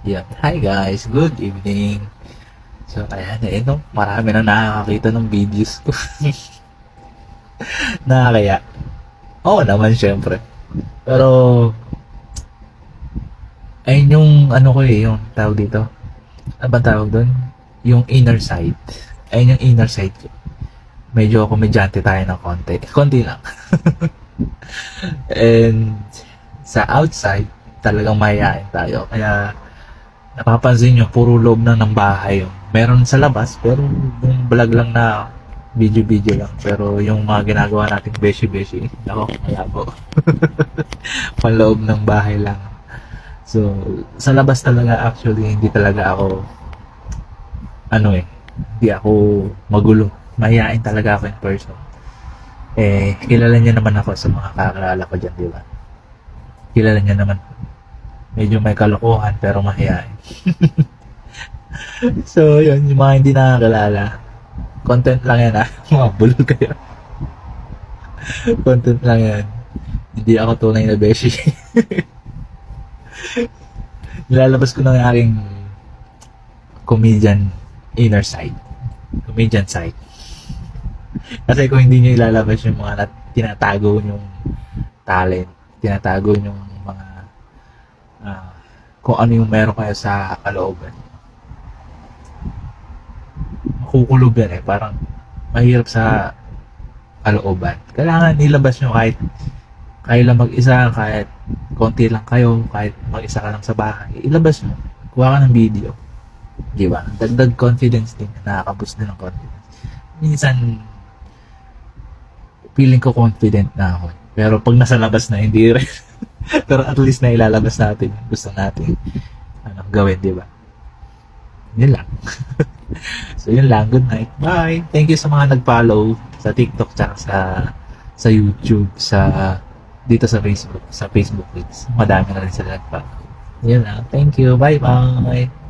Yeah. Hi guys, good evening. So ayan, no, marami na nakakakita ng videos ko. Nakakaya. Oo naman syempre. Pero ayun yung ano ko yung tawag dito. Ano ba tawag doon? Yung inner side. Ayun yung inner side ko. Medyo komedyante tayo ng konti. Konti lang. And sa outside, talagang mayayain tayo. Kaya napapansin nyo, puro loob na ng bahay. Meron sa labas, pero yung vlog lang na video-video lang. Pero yung mga ginagawa nating beshi-beshi, ako, malabo. Panloob ng bahay lang. So, sa labas talaga actually, hindi talaga ako, hindi ako magulo. Mahihain talaga ako in person. Kilala niya naman ako sa mga kakilala ko dyan, di ba? Kilala niya naman. Medyo may kalokohan, pero mahihain. So, yun, yung mga hindi nakakilala, content lang yan mga bulol kayo. Content lang yan. Hindi ako tunay na beshi. Nilalabas ko ng aking comedian inner side. Comedian side. Kasi kung hindi nyo ilalabas yung mga tinatago yung talent, tinatago yung mga kung ano yung meron kayo sa kalooban, makukulog yan parang mahirap sa kalooban. Kailangan ilabas nyo kahit kayo lang mag-isa, kahit konti lang kayo, kahit mag-isa ka lang sa bahay, ilabas mo. Kuha ka ng video. Di ba? Dagdag confidence din. Nakaka-boost din ng confidence. Minsan, feeling ko confident na ako. Pero pag nasa labas na, hindi rin. Pero at least na ilalabas natin yung gusto natin gawin, di ba? Yun lang. So, yun lang. Good night. Bye! Thank you sa mga nag-follow sa TikTok tsaka sa YouTube, dito sa Facebook page. Madami na rin sila nag-follow. Yun lang. Thank you. Bye-bye!